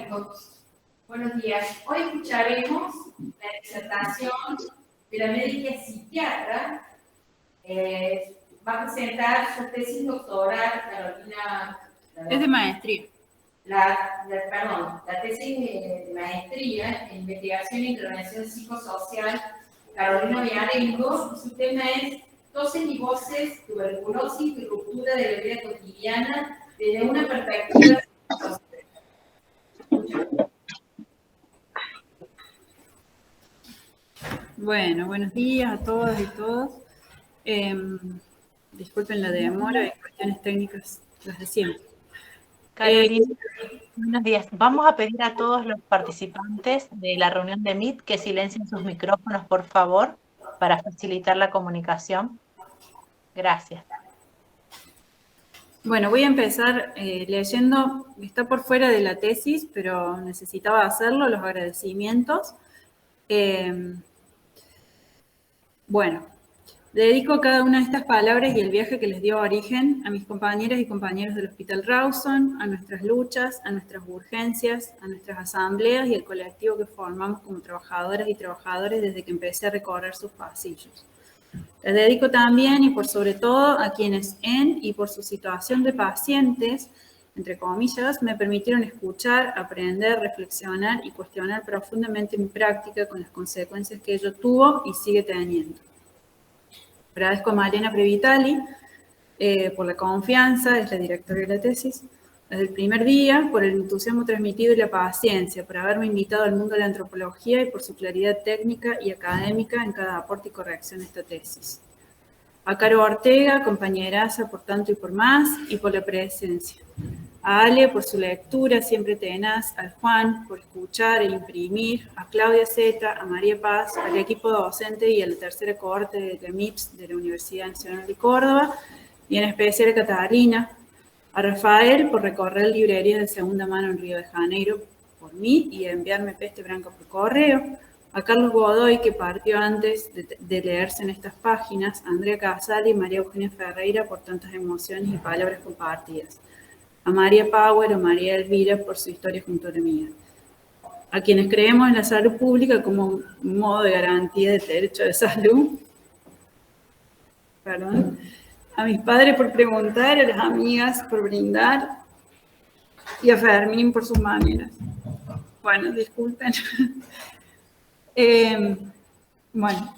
académicos. Buenos días. Hoy escucharemos la disertación de la médica psiquiatra. Va a presentar su tesis doctoral, Carolina. Es de maestría. La tesis de maestría en investigación e intervención psicosocial, Carolina Viarengo. Su tema es toses y voces, tuberculosis y ruptura de la vida cotidiana desde una perspectiva psicosocial. Bueno, buenos días a todas y todos. Disculpen la demora y cuestiones técnicas, las de siempre. Carolina, buenos días. Vamos a pedir a todos los participantes de la reunión de Meet que silencien sus micrófonos, por favor, para facilitar la comunicación. Gracias. Bueno, voy a empezar leyendo, está por fuera de la tesis, pero necesitaba hacerlo, los agradecimientos. Bueno, dedico cada una de estas palabras y el viaje que les dio origen a mis compañeras y compañeros del Hospital Rawson, a nuestras luchas, a nuestras urgencias, a nuestras asambleas y el colectivo que formamos como trabajadoras y trabajadores desde que empecé a recorrer sus pasillos. Les dedico también y por sobre todo a quienes en y por su situación de pacientes, entre comillas, me permitieron escuchar, aprender, reflexionar y cuestionar profundamente mi práctica con las consecuencias que ello tuvo y sigue teniendo. Agradezco a Mariana Previtali por la confianza, es la directora de la tesis, desde el primer día, por el entusiasmo transmitido y la paciencia, por haberme invitado al mundo de la antropología y por su claridad técnica y académica en cada aporte y corrección a esta tesis. A Caro Ortega, compañeraza por tanto y por más, y por la presencia. A Ale por su lectura, siempre tenaz, al Juan por escuchar e imprimir, a Claudia Zeta, a María Paz, al equipo docente y a la tercera cohorte de la MIPS de la Universidad Nacional de Córdoba, y en especial a Catalina, a Rafael por recorrer librerías de segunda mano en Río de Janeiro por mí y enviarme peste blanca por correo, a Carlos Godoy, que partió antes de leerse en estas páginas, a Andrea Casali y María Eugenia Ferreira por tantas emociones y palabras compartidas, a María Power o María Elvira por su historia junto a la mía, a quienes creemos en la salud pública como un modo de garantía de derecho de salud, a mis padres por preguntar, a las amigas por brindar y a Fermín por sus maneras. Bueno, disculpen. Bueno,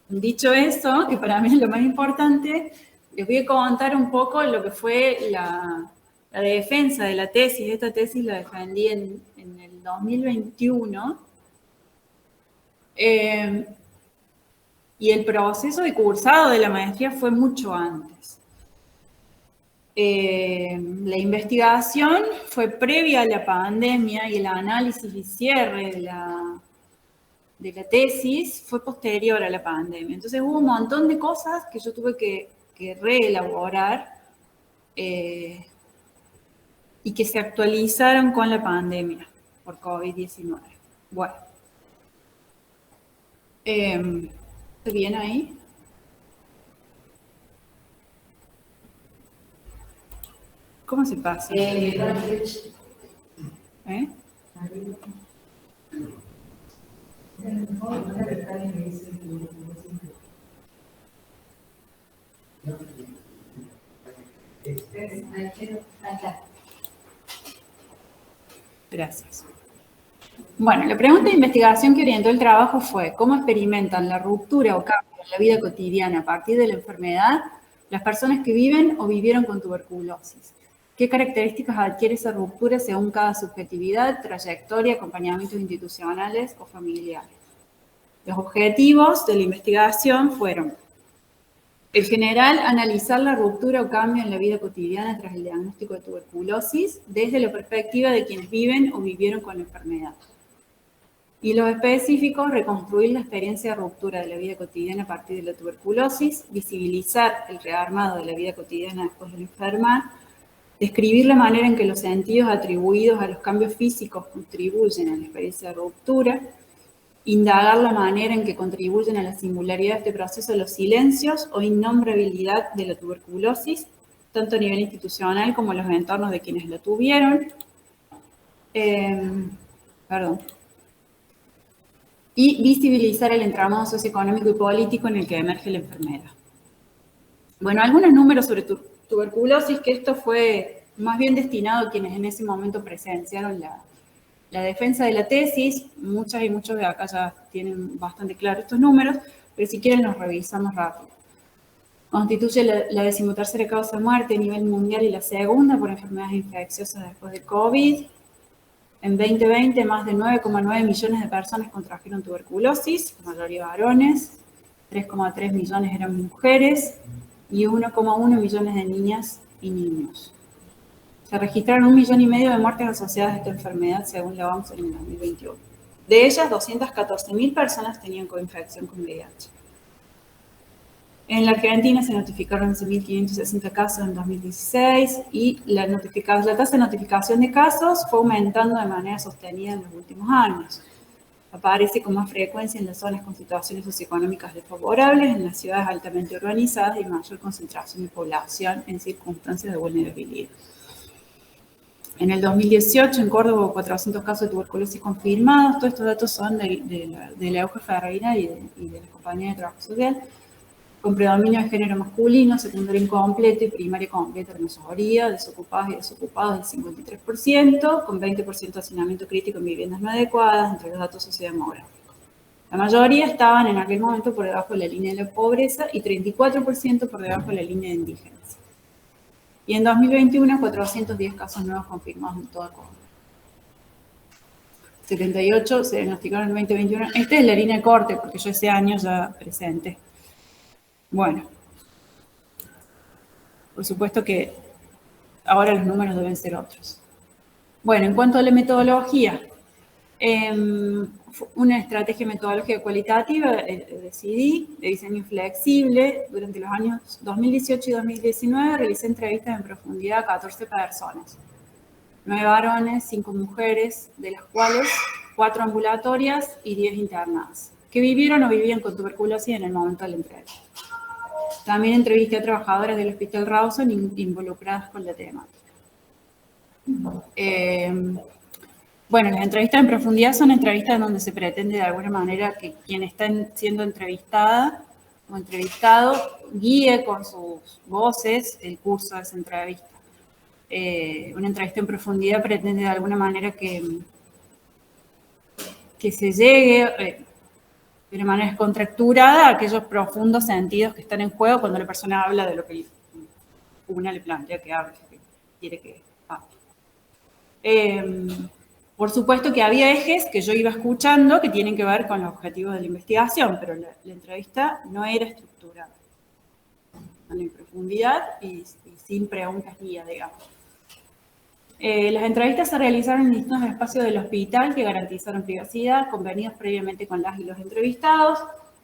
dicho eso, que para mí es lo más importante, les voy a contar un poco lo que fue la defensa de la tesis. Esta tesis la defendí en el 2021. Y el proceso de cursado de la maestría fue mucho antes. La investigación fue previa a la pandemia y el análisis y cierre de la tesis fue posterior a la pandemia. Entonces hubo un montón de cosas que yo tuve que reelaborar y que se actualizaron con la pandemia por COVID-19. Bueno. ¿Está bien ahí? ¿Cómo se pasa? Gracias. Bueno, la pregunta de investigación que orientó el trabajo fue: ¿cómo experimentan la ruptura o cambio en la vida cotidiana a partir de la enfermedad las personas que viven o vivieron con tuberculosis? ¿Qué características adquiere esa ruptura según cada subjetividad, trayectoria, acompañamientos institucionales o familiares? Los objetivos de la investigación fueron: en general, analizar la ruptura o cambio en la vida cotidiana tras el diagnóstico de tuberculosis desde la perspectiva de quienes viven o vivieron con la enfermedad. Y los específicos, reconstruir la experiencia de ruptura de la vida cotidiana a partir de la tuberculosis, visibilizar el rearmado de la vida cotidiana después de enfermar, describir la manera en que los sentidos atribuidos a los cambios físicos contribuyen a la experiencia de ruptura, indagar la manera en que contribuyen a la singularidad de este proceso los silencios o innombrabilidad de la tuberculosis, tanto a nivel institucional como en los entornos de quienes lo tuvieron, Perdón. Y visibilizar el entramado socioeconómico y político en el que emerge la enfermedad. Bueno, algunos números sobre tuberculosis, que esto fue más bien destinado a quienes en ese momento presenciaron la defensa de la tesis. Muchas y muchos de acá ya tienen bastante claro estos números, pero si quieren los revisamos rápido. Constituye la 13ª causa de muerte a nivel mundial y la segunda por enfermedades infecciosas después de COVID. En 2020, más de 9,9 millones de personas contrajeron tuberculosis, la mayoría varones, 3,3 millones eran mujeres y 1,1 millones de niñas y niños. Se registraron 1,5 millones de muertes asociadas a esta enfermedad según la OMS en el 2021. De ellas, 214.000 personas tenían coinfección con VIH. En la Argentina se notificaron 11.560 casos en 2016 y la tasa de notificación de casos fue aumentando de manera sostenida en los últimos años. Aparece con más frecuencia en las zonas con situaciones socioeconómicas desfavorables, en las ciudades altamente urbanizadas y mayor concentración de población en circunstancias de vulnerabilidad. En el 2018 en Córdoba hubo 400 casos de tuberculosis confirmados. Todos estos datos son de la Euge Ferreira y de la Compañía de Trabajo Social, con predominio de género masculino, secundario incompleto y primaria completa en mayoría, desocupados y desocupados del 53%, con 20% de hacinamiento crítico en viviendas no adecuadas, entre los datos sociodemográficos. La mayoría estaban en aquel momento por debajo de la línea de la pobreza y 34% por debajo de la línea de indigencia. Y en 2021, 410 casos nuevos confirmados en toda Córdoba. 78 se diagnosticaron en 2021. Esta es la línea de corte, porque yo ese año ya presenté. Bueno, por supuesto que ahora los números deben ser otros. Bueno, en cuanto a la metodología, una estrategia metodológica cualitativa decidí, de diseño flexible. Durante los años 2018 y 2019 realicé entrevistas en profundidad a 14 personas. 9 varones, 5 mujeres, de las cuales 4 ambulatorias y 10 internadas, que vivieron o vivían con tuberculosis en el momento de la entrevista. También entrevisté a trabajadoras del Hospital Rawson involucradas con la temática. Bueno, las entrevistas en profundidad son entrevistas donde se pretende de alguna manera que quien está siendo entrevistada o entrevistado guíe con sus voces el curso de esa entrevista. Una entrevista en profundidad pretende de alguna manera que se llegue de una manera contracturada a aquellos profundos sentidos que están en juego cuando la persona habla de lo que una le plantea que hable, que quiere que hable. Por supuesto que había ejes que yo iba escuchando que tienen que ver con los objetivos de la investigación, pero la entrevista no era estructurada, en profundidad y sin preguntas guía, digamos. Las entrevistas se realizaron en distintos espacios del hospital que garantizaron privacidad, convenidos previamente con las y los entrevistados.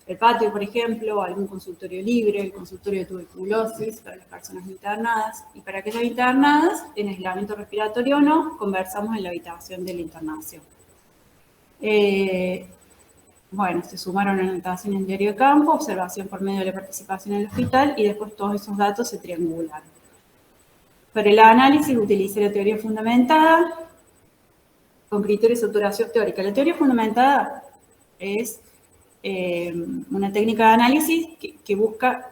El patio, por ejemplo, algún consultorio libre, el consultorio de tuberculosis para las personas internadas. Y para aquellas internadas, en aislamiento respiratorio o no, conversamos en la habitación de la internación. Bueno, se sumaron anotaciones en diario de campo, observación por medio de la participación en el hospital y después todos esos datos se triangularon. Para el análisis utilicé la teoría fundamentada con criterios de saturación teórica. La teoría fundamentada es una técnica de análisis que busca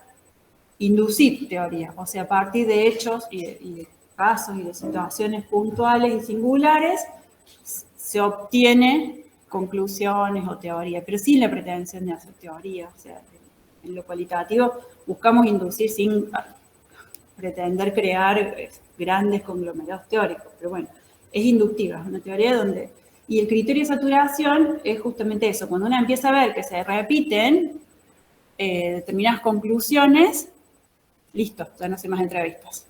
inducir teoría, o sea, a partir de hechos y de casos y de situaciones puntuales y singulares se obtiene conclusiones o teoría, pero sin la pretensión de hacer teoría. O sea, en lo cualitativo buscamos inducir sin pretender crear grandes conglomerados teóricos, pero bueno, es inductiva, es una teoría donde... Y el criterio de saturación es justamente eso, cuando uno empieza a ver que se repiten determinadas conclusiones, listo, ya no hace más entrevistas.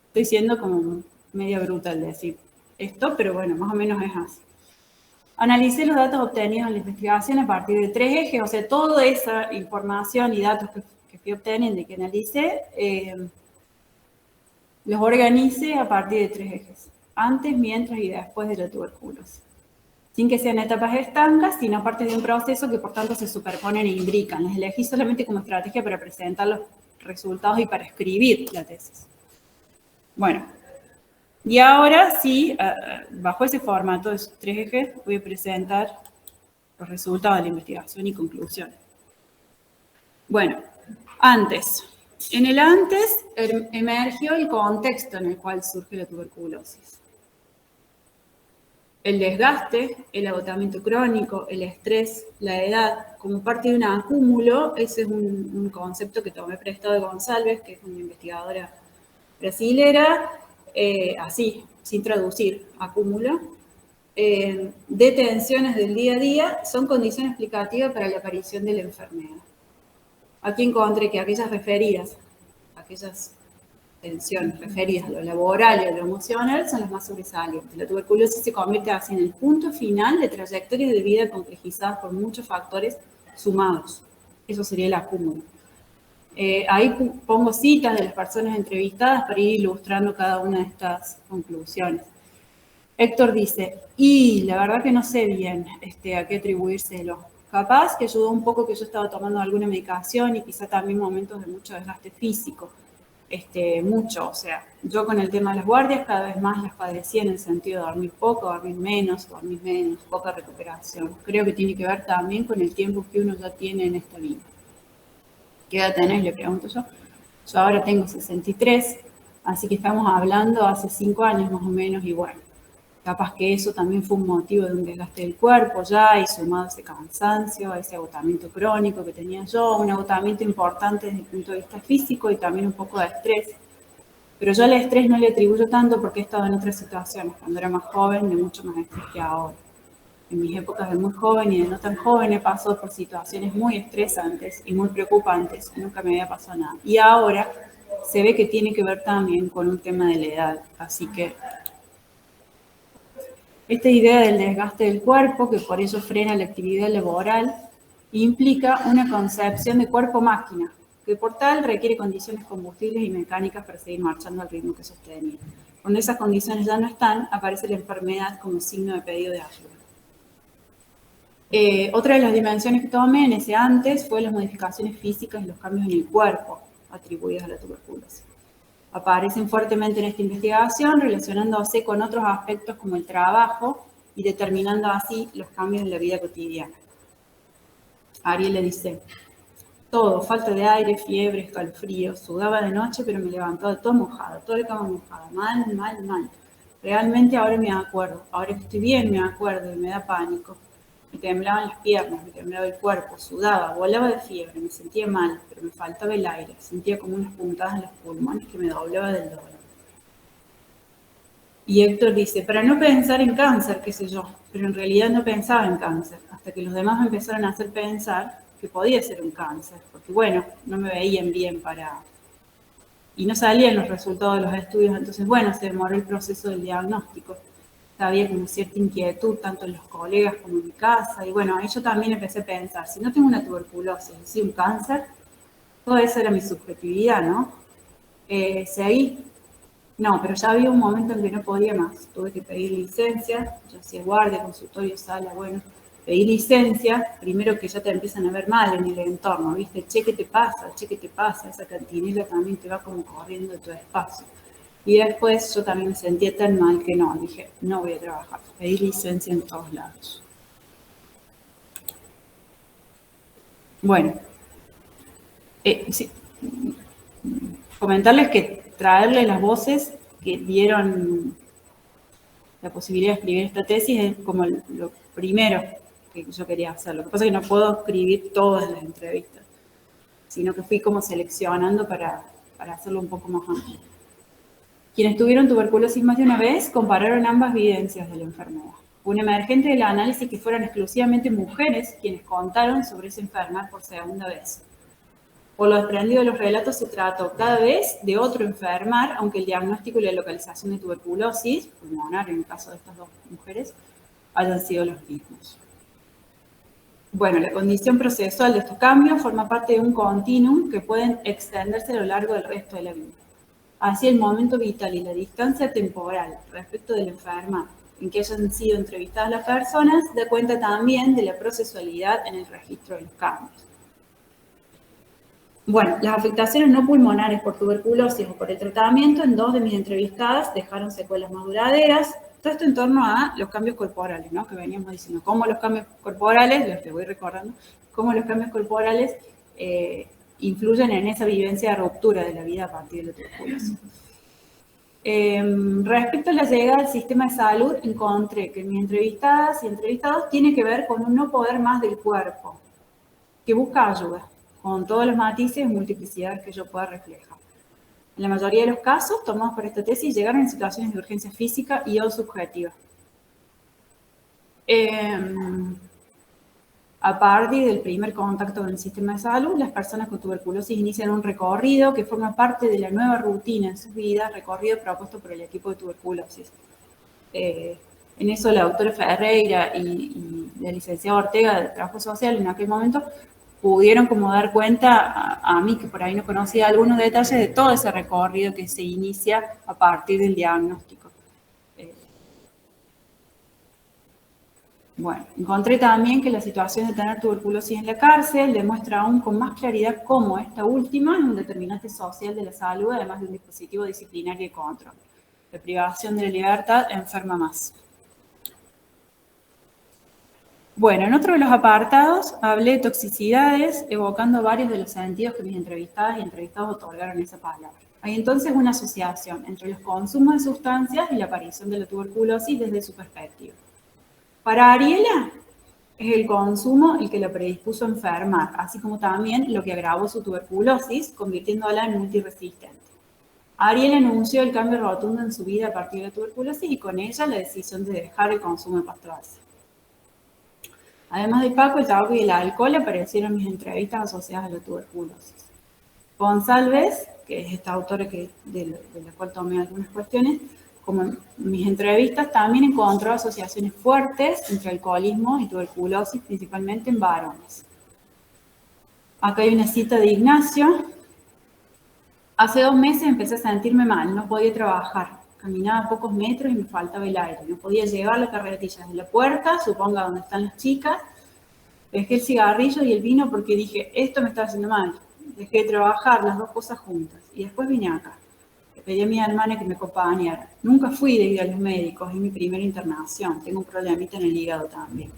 Estoy siendo como media bruta al decir esto, pero bueno, más o menos es así. Analicé los datos obtenidos en la investigación a partir de 3 ejes, o sea, toda esa información y datos que fui obteniendo y que analicé, los organicé a partir de 3 ejes. Antes, mientras y después de la tuberculosis. Sin que sean etapas estancas, sino parte de un proceso que por tanto se superponen e imbrican. Las elegí solamente como estrategia para presentar los resultados y para escribir la tesis. Bueno, Y ahora sí, bajo ese formato de esos 3 ejes, voy a presentar los resultados de la investigación y conclusiones. Bueno, antes. En el antes emergió el contexto en el cual surge la tuberculosis. El desgaste, el agotamiento crónico, el estrés, la edad, como parte de un acúmulo, ese es un concepto que tomé prestado de González, que es una investigadora brasilera, así, sin traducir, acúmulo, de tensiones del día a día, son condiciones explicativas para la aparición de la enfermedad. Aquí encontré que aquellas referidas, aquellas tensiones referidas a lo laboral y a lo emocional son las más sobresalientes. La tuberculosis se convierte así en el punto final de trayectorias de vida complejizadas por muchos factores sumados. Eso sería el acúmulo. Ahí pongo citas de las personas entrevistadas para ir ilustrando cada una de estas conclusiones. Héctor dice, y la verdad que no sé bien a qué atribuírselo. Capaz que ayudó un poco que yo estaba tomando alguna medicación y quizá también momentos de mucho desgaste físico. Mucho, o sea, yo con el tema de las guardias cada vez más las padecía en el sentido de dormir poco, dormir menos, poca recuperación. Creo que tiene que ver también con el tiempo que uno ya tiene en esta vida. ¿Qué edad tenés? Le pregunto yo. Yo ahora tengo 63, así que estamos hablando hace 5 años más o menos, y bueno, capaz que eso también fue un motivo de un desgaste del cuerpo ya, y sumado a ese cansancio, a ese agotamiento crónico que tenía yo, un agotamiento importante desde el punto de vista físico y también un poco de estrés. Pero yo al estrés no le atribuyo tanto porque he estado en otras situaciones, cuando era más joven, de mucho más estrés que ahora. En mis épocas de muy joven y de no tan joven he pasado por situaciones muy estresantes y muy preocupantes y nunca me había pasado nada. Y ahora se ve que tiene que ver también con un tema de la edad, así que esta idea del desgaste del cuerpo, que por eso frena la actividad laboral, implica una concepción de cuerpo-máquina, que por tal requiere condiciones combustibles y mecánicas para seguir marchando al ritmo que sostenía. Cuando esas condiciones ya no están, aparece la enfermedad como signo de pedido de ayuda. Otra de las dimensiones que tomé en ese antes fue las modificaciones físicas y los cambios en el cuerpo atribuidos a la tuberculosis. Aparecen fuertemente en esta investigación, relacionándose con otros aspectos como el trabajo y determinando así los cambios en la vida cotidiana. Ariel le dice, todo, falta de aire, fiebre, escalofrío, sudaba de noche pero me levantaba todo mojado, toda la cama mojada, mal. Realmente ahora me acuerdo, ahora que estoy bien me acuerdo y me da pánico. Me temblaban las piernas, me temblaba el cuerpo, sudaba, volaba de fiebre, me sentía mal, pero me faltaba el aire, sentía como unas puntadas en los pulmones que me doblaba del dolor. Y Héctor dice, para no pensar en cáncer, qué sé yo, pero en realidad no pensaba en cáncer, hasta que los demás me empezaron a hacer pensar que podía ser un cáncer, porque bueno, no me veían bien y no salían los resultados de los estudios, entonces bueno, se demoró el proceso del diagnóstico. Había como cierta inquietud, tanto en los colegas como en mi casa, y bueno, ahí yo también empecé a pensar, si no tengo una tuberculosis, si un cáncer, toda esa era mi subjetividad, ¿no? Seguí, no, pero ya había un momento en que no podía más, tuve que pedir licencia, yo hacía guardia, consultorio, sala, bueno, pedí licencia, primero que ya te empiezan a ver mal en el entorno, ¿viste? Che, ¿qué te pasa? Esa cantinela también te va como corriendo de tu espacio. Y después yo también me sentía tan mal que no, dije, no voy a trabajar. Pedí licencia en todos lados. Bueno, sí. Comentarles que traerles las voces que dieron la posibilidad de escribir esta tesis es como lo primero que yo quería hacer. Lo que pasa es que no puedo escribir todas las entrevistas, sino que fui como seleccionando para hacerlo un poco más amplio. Quienes tuvieron tuberculosis más de una vez compararon ambas evidencias de la enfermedad. Fue un emergente del análisis que fueron exclusivamente mujeres quienes contaron sobre ese enfermar por segunda vez. Por lo desprendido de los relatos se trató cada vez de otro enfermar, aunque el diagnóstico y la localización de tuberculosis, pulmonar en el caso de estas dos mujeres, hayan sido los mismos. Bueno, la condición procesual de estos cambios forma parte de un continuum que pueden extenderse a lo largo del resto de la vida. Así el momento vital y la distancia temporal respecto del enfermar en que hayan sido entrevistadas las personas da cuenta también de la procesualidad en el registro de los cambios. Bueno, las afectaciones no pulmonares por tuberculosis o por el tratamiento en 2 de mis entrevistadas dejaron secuelas más duraderas. Todo esto en torno a los cambios corporales, ¿no? Que veníamos diciendo, cómo los cambios corporales, los que voy recordando, cómo los cambios corporales influyen en esa vivencia de ruptura de la vida a partir de la tuberculosis. Respecto a la llegada al sistema de salud, encontré que mis entrevistadas y entrevistados tiene que ver con un no poder más del cuerpo, que busca ayuda, con todos los matices y multiplicidades que yo pueda reflejar. En la mayoría de los casos tomados por esta tesis llegaron en situaciones de urgencia física y o subjetiva. A partir del primer contacto con el sistema de salud, las personas con tuberculosis inician un recorrido que forma parte de la nueva rutina en sus vidas, recorrido propuesto por el equipo de tuberculosis. En eso la doctora Ferreira y la licenciada Ortega de Trabajo Social en aquel momento pudieron como dar cuenta a mí, que por ahí no conocía algunos detalles de todo ese recorrido que se inicia a partir del diagnóstico. Bueno, encontré también que la situación de tener tuberculosis en la cárcel demuestra aún con más claridad cómo esta última es un determinante social de la salud, además de un dispositivo disciplinario de control. La privación de la libertad enferma más. Bueno, en otro de los apartados hablé de toxicidades, evocando varios de los sentidos que mis entrevistadas y entrevistados otorgaron a esa palabra. Hay entonces una asociación entre los consumos de sustancias y la aparición de la tuberculosis desde su perspectiva. Para Ariela, es el consumo el que la predispuso a enfermar, así como también lo que agravó su tuberculosis, convirtiéndola en multiresistente. Ariela anunció el cambio rotundo en su vida a partir de la tuberculosis y con ella la decisión de dejar el consumo de pastillas. Además del Paco, el tabaco y el alcohol aparecieron en mis entrevistas asociadas a la tuberculosis. González, que es esta autora de la cual tomé algunas cuestiones, como en mis entrevistas, también encontró asociaciones fuertes entre alcoholismo y tuberculosis, principalmente en varones. Acá hay una cita de Ignacio. Hace 2 meses empecé a sentirme mal, no podía trabajar. Caminaba pocos metros y me faltaba el aire. No podía llevar la carretilla desde la puerta, suponga donde están las chicas. Dejé el cigarrillo y el vino porque dije, esto me está haciendo mal. Dejé de trabajar, las 2 cosas juntas. Y después vine acá. Le pedí a mi hermana que me acompañara. Nunca fui de ir a los médicos, es mi primera internación. Tengo un problemita en el hígado también.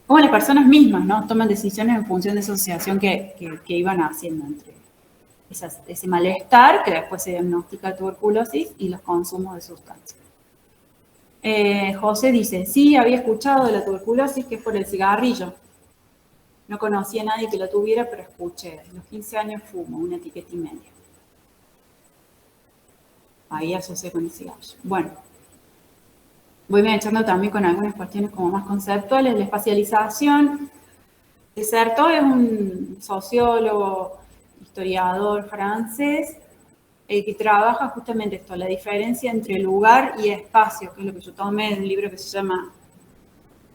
Como las personas mismas, ¿no? Toman decisiones en función de esa asociación que iban haciendo entre ese malestar, que después se diagnostica tuberculosis, y los consumos de sustancias. José dice, sí, había escuchado de la tuberculosis, que es por el cigarrillo. No conocía a nadie que lo tuviera, pero escuché. A los 15 años fumo, una etiqueta y media. Ahí asocié con el cigarrillo. Bueno, voy echando también con algunas cuestiones como más conceptuales. La espacialización. Certeau es un sociólogo, historiador francés, que trabaja justamente esto, la diferencia entre lugar y espacio, que es lo que yo tomé en un libro que se llama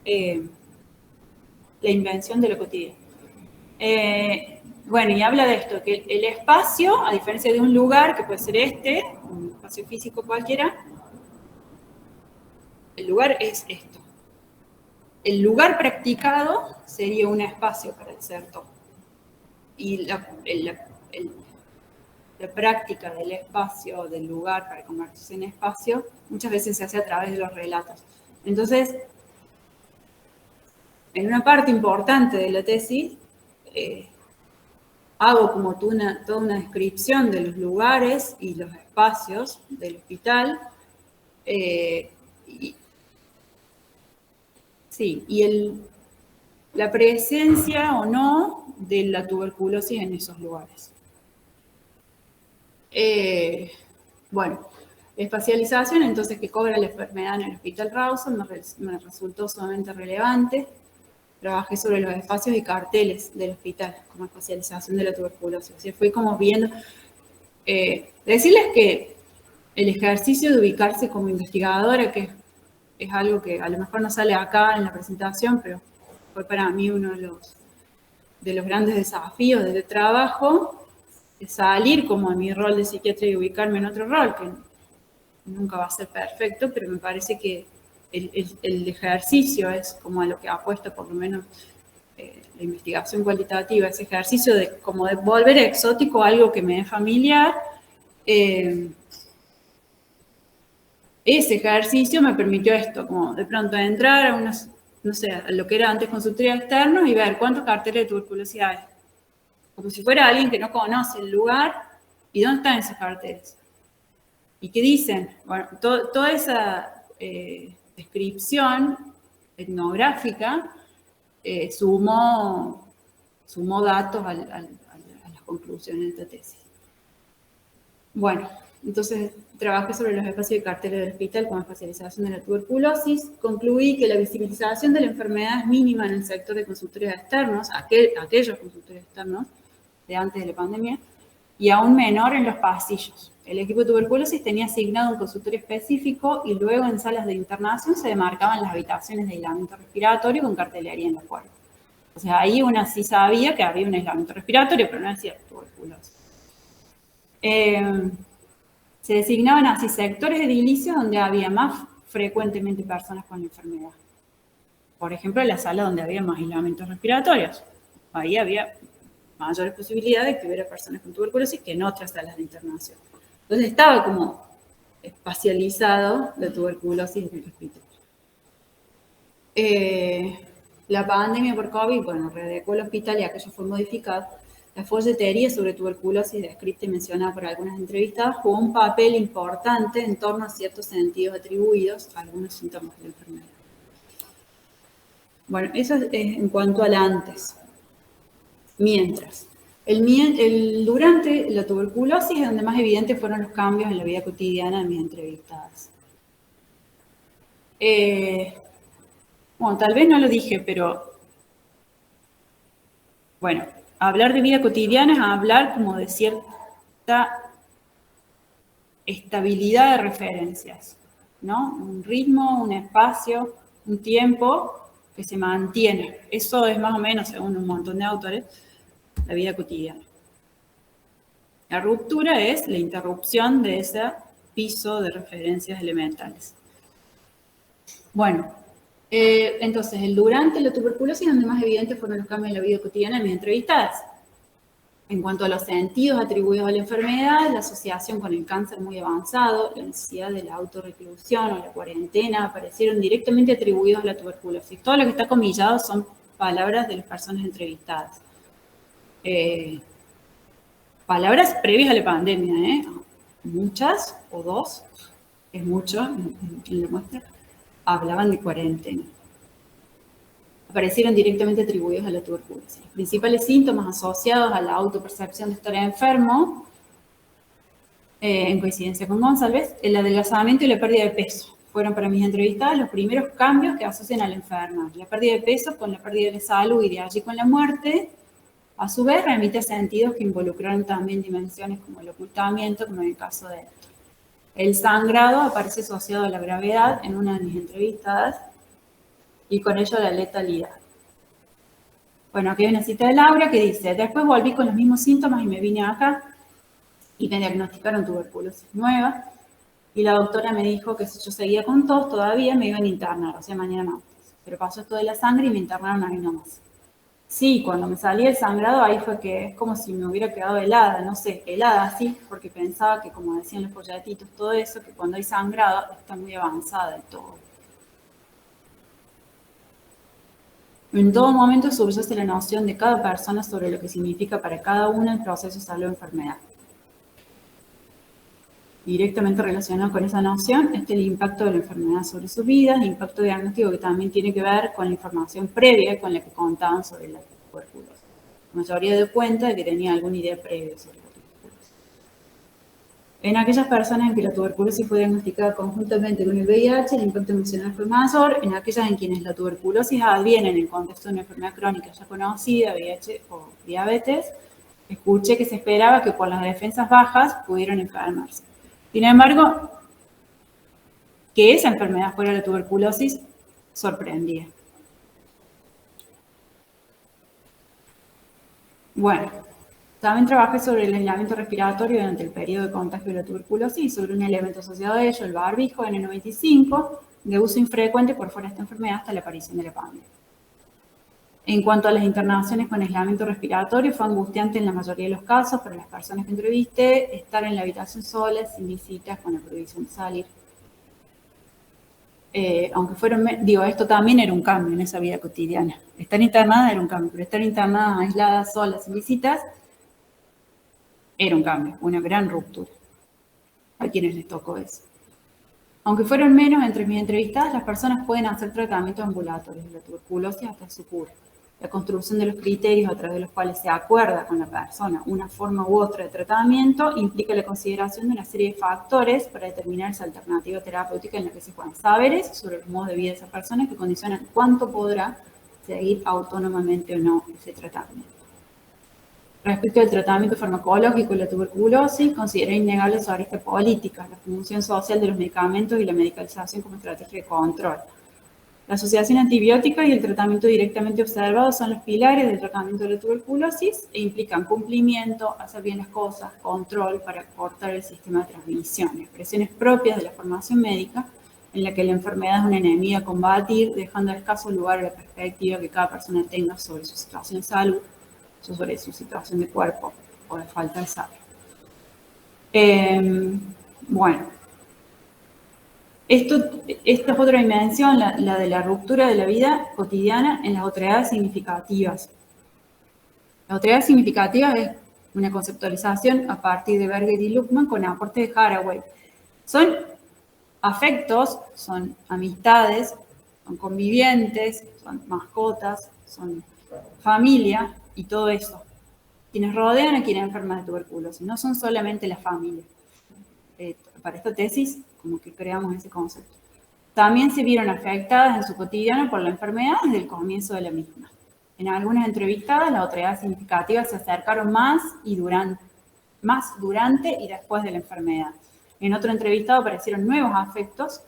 La invención de lo cotidiano. Bueno, y habla de esto, que el espacio, a diferencia de un lugar, que puede ser un espacio físico cualquiera, el lugar es esto. El lugar practicado sería un espacio para el Certeau. Y la práctica del espacio, del lugar, para convertirse en espacio, muchas veces se hace a través de los relatos. Entonces, en una parte importante de la tesis, hago como toda una descripción de los lugares y los espacios del hospital, la presencia o no de la tuberculosis en esos lugares. Bueno, la espacialización entonces que cobra la enfermedad en el Hospital Rawson me resultó sumamente relevante. Trabajé sobre los espacios y carteles del hospital como espacialización de la tuberculosis. O sea, fui como viendo, decirles que el ejercicio de ubicarse como investigadora, que es algo que a lo mejor no sale acá en la presentación, pero fue para mí uno de los grandes desafíos del trabajo, es salir como en mi rol de psiquiatra y ubicarme en otro rol, que nunca va a ser perfecto, pero me parece que el ejercicio es como a lo que apuesto por lo menos la investigación cualitativa, ese ejercicio de como de volver exótico algo que me es familiar, ese ejercicio me permitió esto, como de pronto entrar a unos, no sé, a lo que era antes consultoría externos y ver cuántos carteles de tuberculosis hay. Como si fuera alguien que no conoce el lugar y dónde están esos carteles. ¿Y qué dicen? Bueno, toda esa descripción etnográfica sumó datos a las conclusiones de esta tesis. Bueno, entonces trabajé sobre los espacios y carteles del hospital con especialización en la tuberculosis. Concluí que la visibilización de la enfermedad es mínima en el sector de consultorios externos, aquellos consultorios externos de antes de la pandemia, y aún menor en los pasillos. El equipo de tuberculosis tenía asignado un consultorio específico y luego en salas de internación se demarcaban las habitaciones de aislamiento respiratorio con cartelería en la puerta. O sea, ahí una sí sabía que había un aislamiento respiratorio, pero no decía tuberculosis. Se designaban así sectores edilicios donde había más frecuentemente personas con la enfermedad. Por ejemplo, en la sala donde había más aislamientos respiratorios. Ahí había mayores posibilidades de que hubiera personas con tuberculosis que en otras salas de internación. Entonces estaba como espacializado la tuberculosis en el hospital. La pandemia por COVID, bueno, readecuó el hospital y aquello fue modificado. La folletería sobre tuberculosis descrita y mencionada por algunas entrevistadas jugó un papel importante en torno a ciertos sentidos atribuidos a algunos síntomas de la enfermedad. Bueno, eso es en cuanto al antes. Mientras, durante la tuberculosis es donde más evidentes fueron los cambios en la vida cotidiana de mis entrevistadas. Bueno, tal vez no lo dije, pero bueno, hablar de vida cotidiana es hablar como de cierta estabilidad de referencias, ¿no? Un ritmo, un espacio, un tiempo que se mantiene. Eso es más o menos, según un montón de autores, la vida cotidiana. La ruptura es la interrupción de ese piso de referencias elementales. Bueno, entonces, el durante la tuberculosis, donde más evidentes fueron los cambios en la vida cotidiana de mis entrevistadas. En cuanto a los sentidos atribuidos a la enfermedad, la asociación con el cáncer muy avanzado, la necesidad de la autorreclusión o la cuarentena, aparecieron directamente atribuidos a la tuberculosis. Todo lo que está comillado son palabras de las personas entrevistadas. Palabras previas a la pandemia, muchas, o dos, es mucho, quien lo muestra, hablaban de cuarentena. Aparecieron directamente atribuidos a la tuberculosis. Los principales síntomas asociados a la autopercepción de estar enfermo, en coincidencia con González, el adelgazamiento y la pérdida de peso. Fueron para mis entrevistadas los primeros cambios que asocian a la enferma. La pérdida de peso con la pérdida de salud y de allí con la muerte, a su vez remite a sentidos que involucraron también dimensiones como el ocultamiento, como en el caso de Héctor. El sangrado aparece asociado a la gravedad en una de mis entrevistadas y con ello la letalidad. Bueno, aquí hay una cita de Laura que dice: después volví con los mismos síntomas y me vine acá y me diagnosticaron tuberculosis nueva y la doctora me dijo que si yo seguía con tos todavía me iban a internar, o sea, mañana martes. Pero pasó esto de la sangre y me internaron ahí nomás. Sí, cuando me salía el sangrado ahí fue que es como si me hubiera quedado helada, no sé, helada así, porque pensaba que, como decían los folletitos, todo eso, que cuando hay sangrado está muy avanzada el todo. En todo momento subyace la noción de cada persona sobre lo que significa para cada una el proceso de salud o enfermedad. Directamente relacionado con esa noción está el impacto de la enfermedad sobre sus vidas, el impacto diagnóstico que también tiene que ver con la información previa con la que contaban sobre la tuberculosis. La mayoría dio cuenta de que tenía alguna idea previa sobre la tuberculosis. En aquellas personas en que la tuberculosis fue diagnosticada conjuntamente con el VIH, el impacto emocional fue mayor. En aquellas en quienes la tuberculosis adviene en el contexto de una enfermedad crónica ya conocida, VIH o diabetes, escuché que se esperaba que por las defensas bajas pudieran enfermarse. Sin embargo, que esa enfermedad fuera la tuberculosis sorprendía. Bueno, también trabajé sobre el aislamiento respiratorio durante el periodo de contagio de la tuberculosis y sobre un elemento asociado a ello, el barbijo N95, de uso infrecuente por fuera de esta enfermedad hasta la aparición de la pandemia. En cuanto a las internaciones con aislamiento respiratorio, fue angustiante en la mayoría de los casos para las personas que entrevisté estar en la habitación sola, sin visitas, con la prohibición de salir. Aunque fueron, digo, esto también era un cambio en esa vida cotidiana. Estar internada era un cambio, pero estar internada, aislada, sola, sin visitas, era un cambio, una gran ruptura. A quienes les tocó eso. Aunque fueron menos entre mis entrevistadas, las personas pueden hacer tratamientos ambulatorios de la tuberculosis hasta su cura. La construcción de los criterios a través de los cuales se acuerda con la persona una forma u otra de tratamiento implica la consideración de una serie de factores para determinar esa alternativa terapéutica en la que se juegan saberes sobre los modos de vida de esa persona que condicionan cuánto podrá seguir autónomamente o no ese tratamiento. Respecto al tratamiento farmacológico de la tuberculosis, considera innegable su arista política, la función social de los medicamentos y la medicalización como estrategia de control. La asociación antibiótica y el tratamiento directamente observado son los pilares del tratamiento de la tuberculosis e implican cumplimiento, hacer bien las cosas, control para cortar el sistema de transmisión, expresiones propias de la formación médica en la que la enfermedad es una enemiga a combatir, dejando escaso lugar a la perspectiva que cada persona tenga sobre su situación de salud, sobre su situación de cuerpo o de falta de salud. Bueno. Esta es otra dimensión, la de la ruptura de la vida cotidiana en las otredades significativas. La otredad significativa es una conceptualización a partir de Berger y Luckmann con aporte de Haraway. Son afectos, son amistades, son convivientes, son mascotas, son familia y todo eso. Quienes rodean a quien enferma de tuberculosis, no son solamente la familia. Para esta tesis, como que creamos ese concepto. También se vieron afectadas en su cotidiano por la enfermedad desde el comienzo de la misma. En algunas entrevistadas, las otredades significativas se acercaron más durante y después de la enfermedad. En otro entrevistado aparecieron nuevos afectos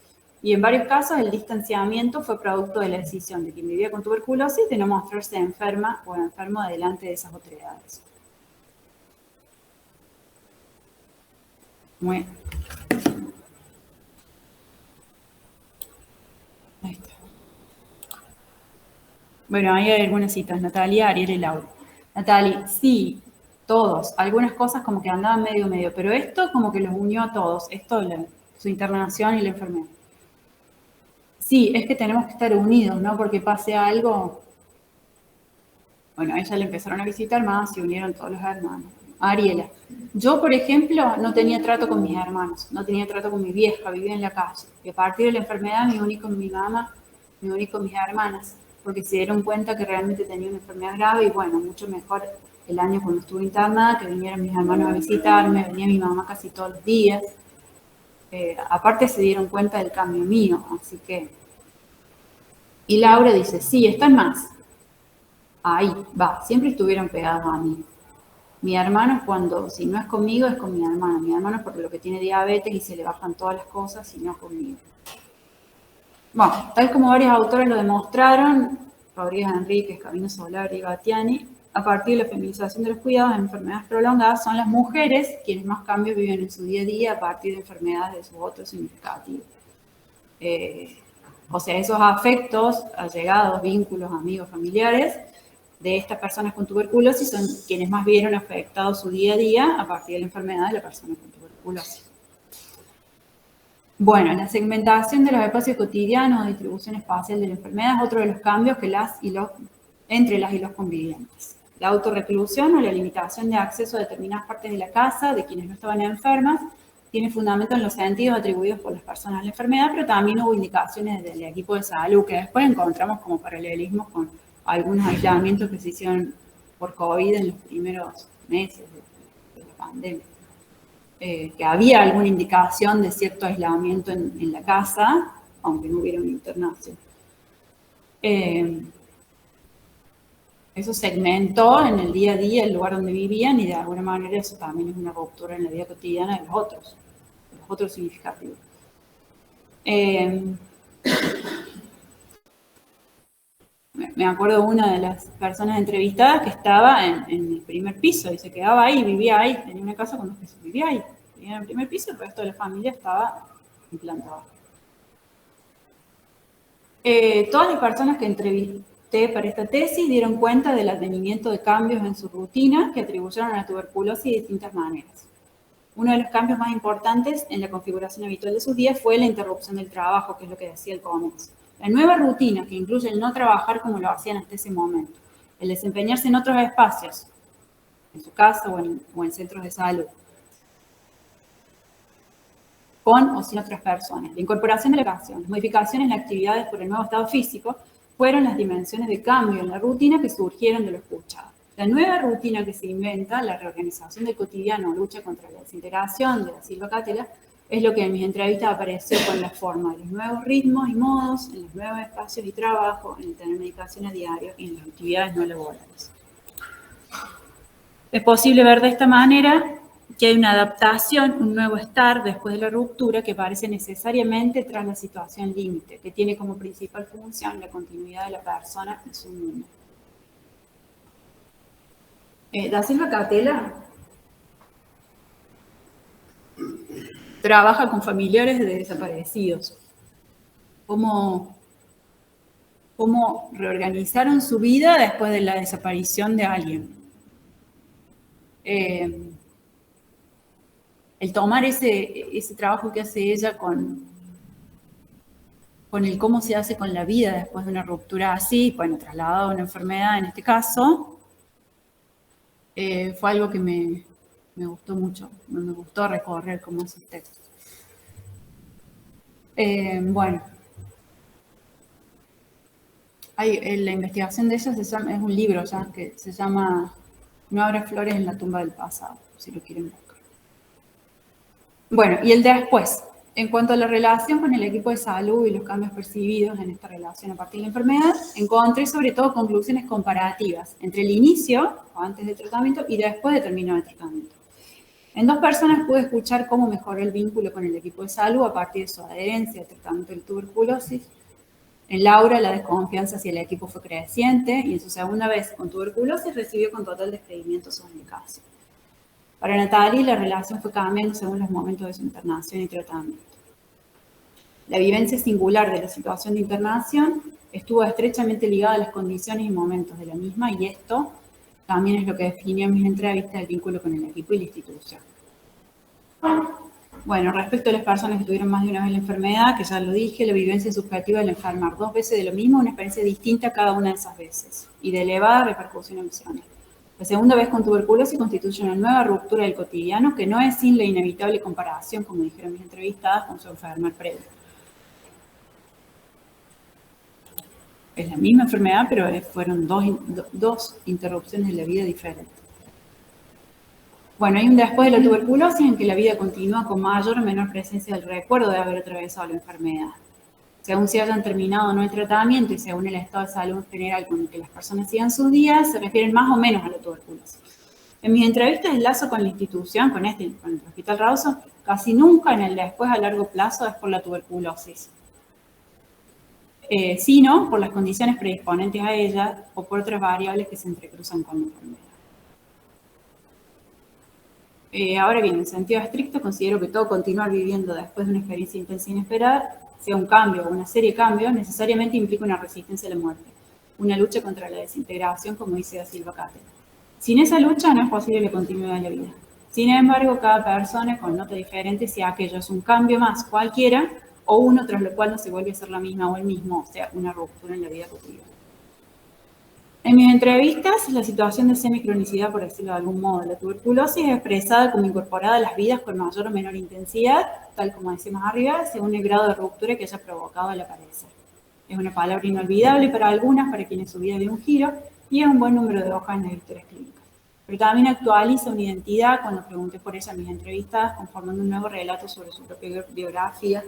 y en varios casos el distanciamiento fue producto de la decisión de quien vivía con tuberculosis de no mostrarse enferma o enfermo delante de esas otredades. Bueno. Ahí está. Bueno, ahí hay algunas citas. Natalia, Ariel y Laura. Natalia, sí, todos. Algunas cosas como que andaban medio, pero esto como que los unió a todos. Esto, su internación y la enfermedad. Sí, es que tenemos que estar unidos, ¿no? Porque pase algo. Bueno, a ella le empezaron a visitar más, se unieron todos los hermanos. Ariela. Yo, por ejemplo, no tenía trato con mis hermanos, no tenía trato con mi vieja, vivía en la calle. Y a partir de la enfermedad me uní con mi mamá, me uní con mis hermanas, porque se dieron cuenta que realmente tenía una enfermedad grave y bueno, mucho mejor el año cuando estuve internada, que vinieran mis hermanos a visitarme, venía mi mamá casi todos los días. Aparte se dieron cuenta del cambio mío, así que... Y Laura dice, sí, están más. Ahí, va, siempre estuvieron pegados a mí. Mi hermano, cuando, si no es conmigo, es con mi hermano. Mi hermano es porque lo que tiene diabetes y se le bajan todas las cosas, y no conmigo. Bueno, tal como varios autores lo demostraron, Rodríguez Enríquez, Camino Solar y Battiani, a partir de la feminización de los cuidados en enfermedades prolongadas, son las mujeres quienes más cambios viven en su día a día a partir de enfermedades de sus otros significativos. O sea, esos afectos, allegados, vínculos, amigos, familiares, de estas personas con tuberculosis son quienes más vieron afectado su día a día a partir de la enfermedad de la persona con tuberculosis. Bueno, la segmentación de los espacios cotidianos o distribución espacial de la enfermedad es otro de los cambios que entre las y los convivientes. La autorreclusión o la limitación de acceso a determinadas partes de la casa de quienes no estaban enfermas tiene fundamento en los sentidos atribuidos por las personas a la enfermedad, pero también hubo indicaciones del equipo de salud que después encontramos como paralelismos con algunos aislamientos que se hicieron por COVID en los primeros meses de la pandemia. Que había alguna indicación de cierto aislamiento en la casa, aunque no hubiera una internación. Eso segmentó en el día a día el lugar donde vivían y de alguna manera eso también es una ruptura en la vida cotidiana de los otros significativos. Me acuerdo de una de las personas entrevistadas que estaba en el primer piso y se quedaba ahí, vivía ahí, tenía una casa con 2 pisos, vivía ahí, vivía en el primer piso, el resto de la familia estaba implantada. Todas las personas que entrevisté, para esta tesis dieron cuenta del advenimiento de cambios en su rutina que atribuyeron a la tuberculosis de distintas maneras. Uno de los cambios más importantes en la configuración habitual de sus días fue la interrupción del trabajo, que es lo que decía al comienzo. La nueva rutina, que incluye el no trabajar como lo hacían hasta ese momento, el desempeñarse en otros espacios, en su casa o en centros de salud, con o sin otras personas. La incorporación de la educación, las modificaciones en las actividades por el nuevo estado físico, fueron las dimensiones de cambio en la rutina que surgieron de lo escuchado. La nueva rutina que se inventa, la reorganización del cotidiano, lucha contra la desintegración de la Silva Cátela, es lo que en mis entrevistas apareció con la forma de los nuevos ritmos y modos, en los nuevos espacios y trabajo, en el tener medicación a diario y en las actividades no laborales. Es posible ver de esta manera que hay una adaptación, un nuevo estar después de la ruptura que aparece necesariamente tras la situación límite, que tiene como principal función la continuidad de la persona en su mundo. Da Silva Cátela trabaja con familiares de desaparecidos. Cómo reorganizaron su vida después de la desaparición de alguien. El tomar ese trabajo que hace ella con el cómo se hace con la vida después de una ruptura así, bueno, trasladado a una enfermedad en este caso, fue algo que me gustó mucho, me gustó recorrer como esos textos. Bueno, la investigación de ella es un libro ya que se llama No habrá flores en la tumba del pasado, si lo quieren buscar. Bueno, y el después. En cuanto a la relación con el equipo de salud y los cambios percibidos en esta relación a partir de la enfermedad, encontré sobre todo conclusiones comparativas entre el inicio, o antes del tratamiento, y después de terminar el tratamiento. En 2 personas pude escuchar cómo mejoró el vínculo con el equipo de salud a partir de su adherencia al tratamiento de tuberculosis. En Laura, la desconfianza hacia el equipo fue creciente y en su segunda vez con tuberculosis recibió con total descreimiento su medicación. Para Natalie, la relación fue cambiando según los momentos de su internación y tratamiento. La vivencia singular de la situación de internación estuvo estrechamente ligada a las condiciones y momentos de la misma y esto también es lo que definió en mis entrevistas el vínculo con el equipo y la institución. Bueno, respecto a las personas que tuvieron más de una vez la enfermedad, que ya lo dije, la vivencia subjetiva del enfermar 2 veces de lo mismo, una experiencia distinta cada una de esas veces y de elevada repercusión emocional. La segunda vez con tuberculosis constituye una nueva ruptura del cotidiano que no es sin la inevitable comparación, como dijeron mis entrevistadas, con su enfermar previo. Es la misma enfermedad, pero fueron dos interrupciones de la vida diferentes. Bueno, hay un después de la tuberculosis en que la vida continúa con mayor o menor presencia del recuerdo de haber atravesado la enfermedad. Según se hayan terminado o no el tratamiento y según el estado de salud en general con el que las personas sigan sus días, se refieren más o menos a la tuberculosis. En mis entrevistas el lazo con la institución, con el Hospital Rawson, casi nunca en el después a largo plazo es por la tuberculosis, sino por las condiciones predisponentes a ella o por otras variables que se entrecruzan con la enfermedad. Ahora bien, en sentido estricto, considero que todo continuar viviendo después de una experiencia intensa e inesperada, sea un cambio o una serie de cambios, necesariamente implica una resistencia a la muerte, una lucha contra la desintegración, como dice Da Silva Cátela. Sin esa lucha no es posible la continuidad de la vida. Sin embargo, cada persona con nota diferente, si aquello es un cambio más cualquiera, o uno tras lo cual no se vuelve a ser la misma o el mismo, o sea, una ruptura en la vida cotidiana. En mis entrevistas, la situación de semicronicidad, por decirlo de algún modo, de la tuberculosis es expresada como incorporada a las vidas con mayor o menor intensidad, tal como decimos arriba, según el grado de ruptura que haya provocado al aparecer. Es una palabra inolvidable para algunas, para quienes su vida dio un giro, y es un buen número de hojas en las historias clínicas. Pero también actualiza una identidad cuando pregunté por ella en mis entrevistas, conformando un nuevo relato sobre su propia biografía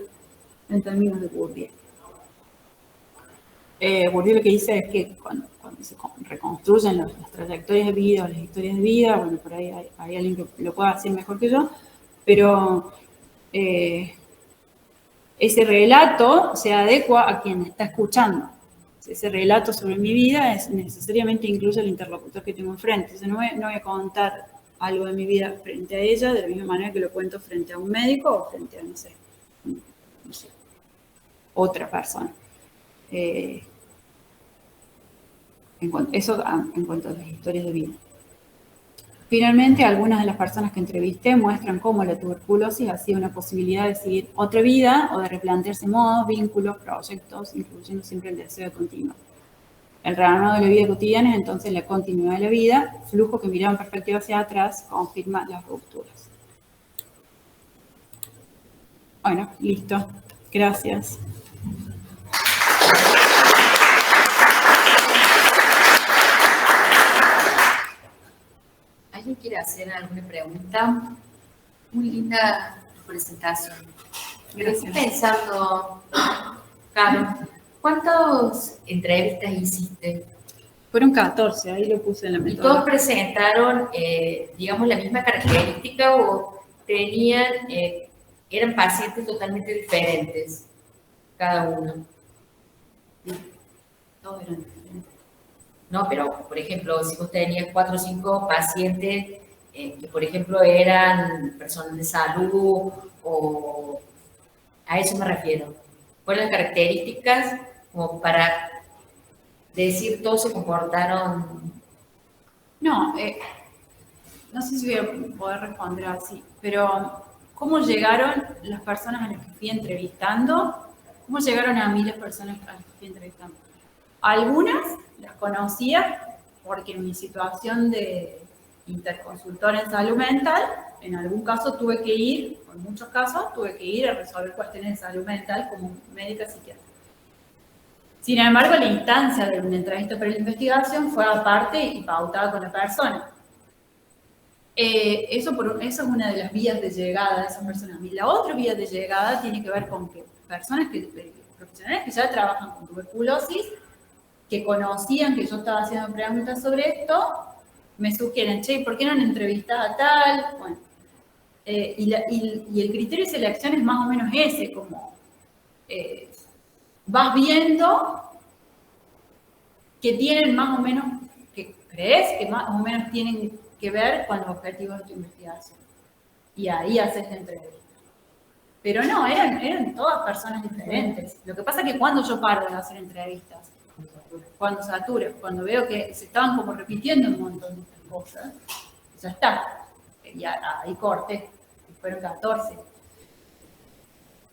en términos de Bourdieu. Bourdieu lo que dice es que cuando se reconstruyen las trayectorias de vida o las historias de vida, bueno, por ahí hay alguien que lo pueda decir mejor que yo, pero ese relato se adecua a quien está escuchando. Ese relato sobre mi vida es necesariamente incluye el interlocutor que tengo enfrente. Yo no voy a contar algo de mi vida frente a ella de la misma manera que lo cuento frente a un médico o frente a, no sé, otra persona. Eso en cuanto a las historias de vida. Finalmente, algunas de las personas que entrevisté muestran cómo la tuberculosis ha sido una posibilidad de seguir otra vida o de replantearse modos, vínculos, proyectos, incluyendo siempre el deseo de continuar. El rearmado de la vida cotidiana es entonces la continuidad de la vida, flujo que mirado en perspectiva hacia atrás confirma las rupturas. Bueno, listo. Gracias. ¿Alguien quiere hacer alguna pregunta? Muy linda presentación. Gracias. Estoy pensando, Caro, ¿cuántas entrevistas hiciste? Fueron 14, ahí lo puse en la ¿Y metodología. todos presentaron, digamos, la misma característica o tenían, eran pacientes totalmente diferentes, cada uno? Todos eran diferentes. No, pero, por ejemplo, si vos tenías 4 o 5 pacientes que, por ejemplo, eran personas de salud o a eso me refiero. ¿Cuáles las características como para decir todos se comportaron? No, no sé si voy a poder responder así, pero ¿cómo llegaron las personas a las que fui entrevistando? ¿Cómo llegaron a mí las personas a las que fui entrevistando? Algunas las conocía porque en mi situación de interconsultora en salud mental, en algún caso tuve que ir, en muchos casos tuve que ir a resolver cuestiones de salud mental como médica psiquiatra. Sin embargo, la instancia de una entrevista para la investigación fue aparte y pautada con la persona. Eso es una de las vías de llegada de esas personas. Y la otra vía de llegada tiene que ver con que profesionales que ya trabajan con tuberculosis, que conocían que yo estaba haciendo preguntas sobre esto, me sugieren, che, ¿por qué no me entrevistas a tal? Bueno, y el criterio de selección es más o menos ese, como vas viendo que tienen más o menos, que crees que más o menos tienen que ver con los objetivos de tu investigación. Y ahí haces la entrevista. Pero no, eran todas personas diferentes. Lo que pasa es que cuando yo paro de hacer entrevistas, cuando satura, cuando veo que se estaban como repitiendo un montón de estas cosas, ya está. Ya, ahí corté. Fueron 14.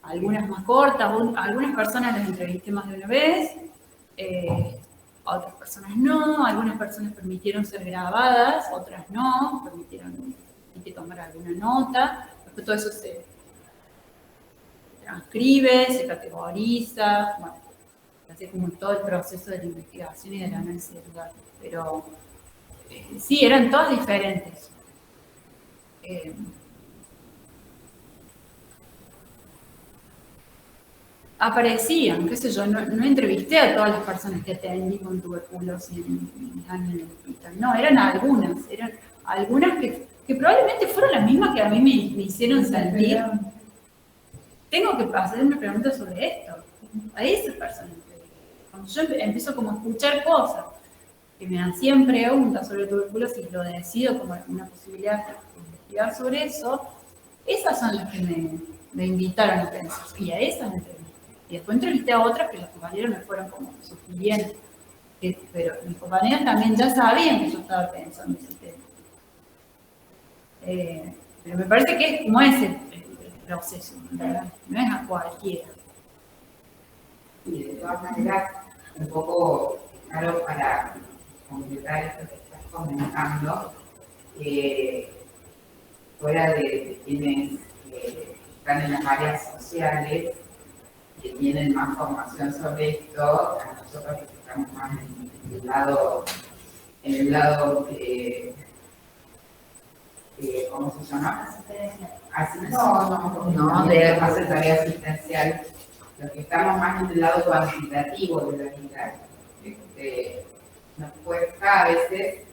Algunas más cortas, algunas personas las entrevisté más de una vez, otras personas no, algunas personas permitieron ser grabadas, otras no, permitieron que tomar alguna nota, después todo eso se transcribe, se categoriza, bueno, se hace como todo el proceso de la investigación y del análisis de datos, pero sí, eran todas diferentes. Aparecían, qué sé yo, no entrevisté a todas las personas que atendí con tuberculosis en mis años en el hospital, no, eran algunas que probablemente fueron las mismas que a mí me hicieron sentir. Tengo que hacer una pregunta sobre esto, a esas personas. Cuando yo empiezo como a escuchar cosas que me hacían preguntas sobre tuberculosis, lo decido como una posibilidad de investigar sobre eso, esas son las que me invitaron a pensar, y a esas me entrevisté. Y después entrevisté a otras que los compañeros me fueron como sugiriendo. Pero mis compañeros también ya sabían que yo estaba pensando en ese tema. Pero me parece que es como ese el proceso, ¿verdad? No es a cualquiera. Y de todas maneras, un poco, claro, para completar esto que estás comentando, fuera de quienes están en las áreas sociales, que tienen más formación sobre esto, a nosotros que estamos más en el lado ¿cómo se llama? No, de hacer tarea asistencial. Los que estamos más en el lado cuantitativo de la vida, nos cuesta a veces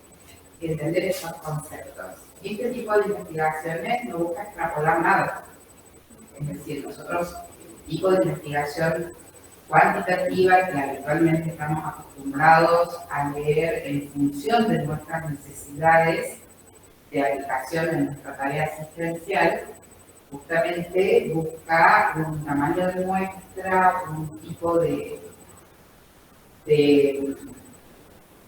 entender esos conceptos. Y este tipo de investigaciones no busca extrapolar nada. Es decir, nosotros, el tipo de investigación cuantitativa que habitualmente estamos acostumbrados a leer en función de nuestras necesidades de aplicación en nuestra tarea asistencial, justamente busca un tamaño de muestra, un tipo de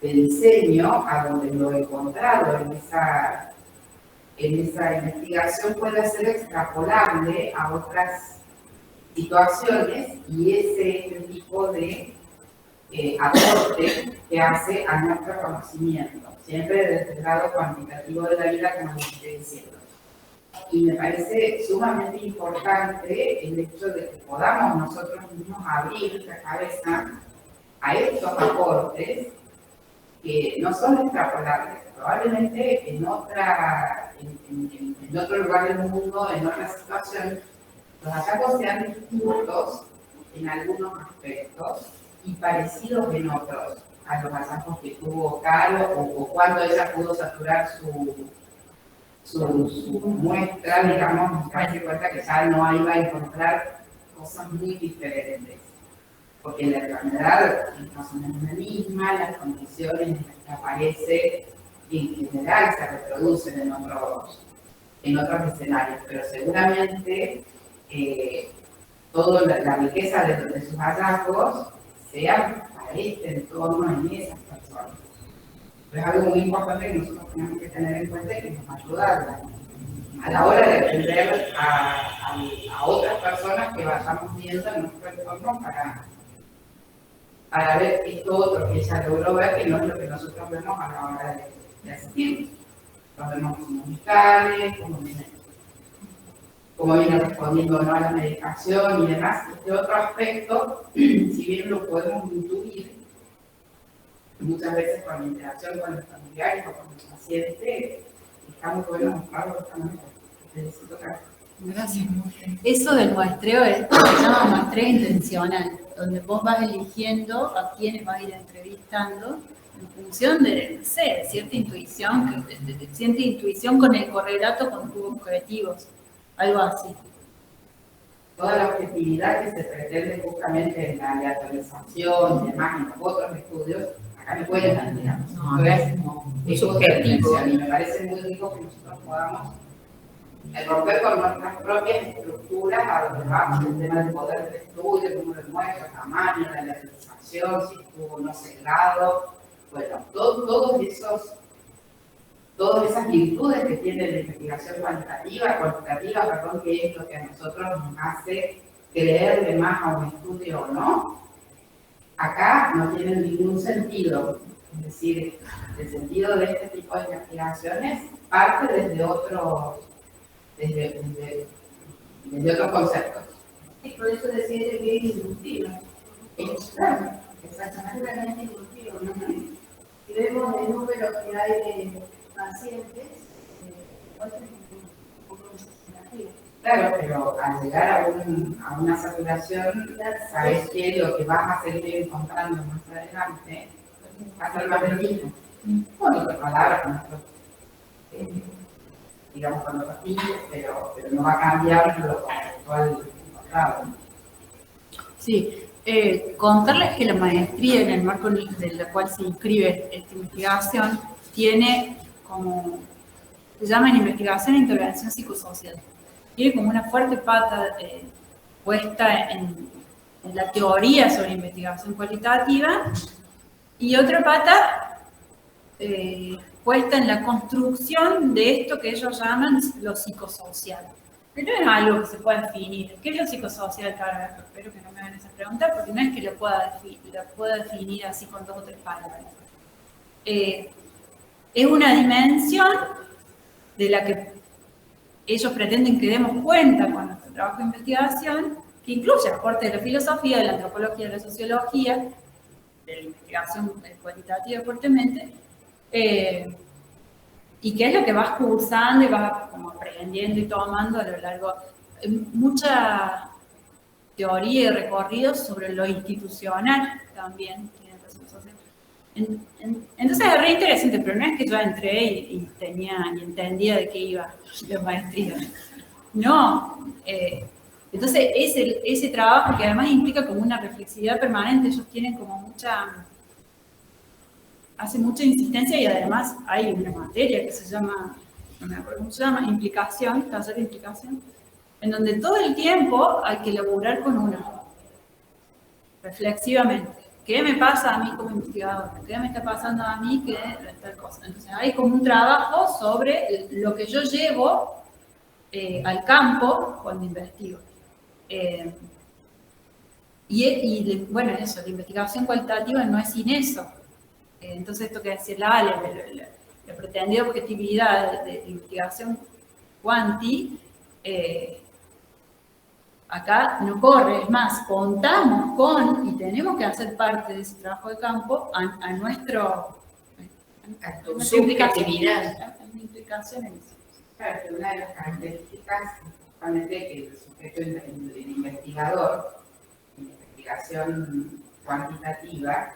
de diseño, a donde lo encontrado en esa investigación pueda ser extrapolable a otras situaciones, y ese es el tipo de aporte que hace a nuestro conocimiento, siempre desde el lado cuantitativo de la vida, como les estoy diciendo. Y me parece sumamente importante el hecho de que podamos nosotros mismos abrir la cabeza a estos aportes que no son extrapolables. Probablemente en otro lugar del mundo, en otra situación, los hallazgos sean distintos en algunos aspectos y parecidos en otros a los hallazgos que tuvo Caro, o cuando ella pudo saturar su muestra, digamos, darse cuenta que ya no iba a encontrar cosas muy diferentes. Porque la enfermedad no son la misma, las condiciones en las que aparece y en general se reproducen en otros escenarios, pero seguramente toda la riqueza de sus hallazgos sea para este entorno en esas personas. Es algo muy importante que nosotros tenemos que tener en cuenta y que nos ayuda a la hora de atender a otras personas que vayamos viendo en nuestro entorno para ver esto otro que ella logró ver, que no es lo que nosotros vemos a la hora de asistir. Nos vemos como musicales, como viene respondiendo ¿no? a la medicación y demás. Este otro aspecto, si bien lo podemos intuir, muchas veces con la interacción con los familiares o con el paciente, está muy bueno mostrarlo justamente. Felicito, Carlos. Gracias. Eso del muestreo se llama muestreo intencional, donde vos vas eligiendo a quienes vas a ir entrevistando en función de, no sé, cierta intuición con el correlato con tus objetivos, algo así. Toda la objetividad que se pretende justamente en la aleatorización y demás, en los otros estudios, acá me pueden cambiar. Es subjetivo. Y me parece muy rico que nosotros podamos romper con nuestras propias estructuras a donde vamos, el tema del poder del estudio, el número de muestras, tamaño, la aleatorización, si estuvo o no cerrado. Bueno, todas esas virtudes que tiene la investigación cuantitativa, que es lo que a nosotros nos hace creerle más a un estudio o no, acá no tienen ningún sentido. Es decir, el sentido de este tipo de investigaciones parte desde otros conceptos. Y por eso decía que es inductivo. Claro, Exactamente inductivo, ¿no? Si vemos el número que hay de pacientes, claro, pero al llegar a una saturación, sabes que lo que vas a seguir encontrando más adelante va a ser más del mismo. Con otras palabras, con otros, digamos, con otros fines, pero no va a cambiar lo conceptual encontrado. Sí. Contarles que la maestría en el marco de la cual se inscribe esta investigación tiene como, se llama en investigación e intervención psicosocial. Tiene como una fuerte pata puesta en la teoría sobre investigación cualitativa y otra pata puesta en la construcción de esto que ellos llaman lo psicosocial. Pero no es algo que se pueda definir. ¿Qué es lo psicosocial, Carlos? Espero que no me hagan esa pregunta, porque no es que lo pueda definir así con 2 o 3 palabras. Es una dimensión de la que ellos pretenden que demos cuenta con nuestro trabajo de investigación, que incluye aporte de la filosofía, de la antropología, de la sociología, de la investigación cualitativa fuertemente, y que es lo que vas cursando y vas como aprendiendo y tomando a lo largo. Mucha teoría y recorrido sobre lo institucional también tiene razón social. Entonces es re interesante, pero no es que yo entré y entendía de qué iba la maestría. No. Entonces ese trabajo que además implica como una reflexividad permanente, ellos tienen como hace mucha insistencia y además hay una materia que se llama, no me acuerdo cómo se llama, implicación, taller de implicación, en donde todo el tiempo hay que laburar con uno, reflexivamente. ¿qué me pasa a mí como investigadora? ¿Qué me está pasando a mí que tal cosa? Entonces hay como un trabajo sobre lo que yo llevo al campo cuando investigo. Bueno, eso, la investigación cualitativa no es sin eso. Entonces esto que decía la Ale, la pretendida objetividad de investigación cuanti, acá no corre, es más, contamos con y tenemos que hacer parte de ese trabajo de campo a nuestro... A tu subjetividad. Implicación en eso. Claro, que una de las características justamente que el sujeto el investigador, en investigación cuantitativa,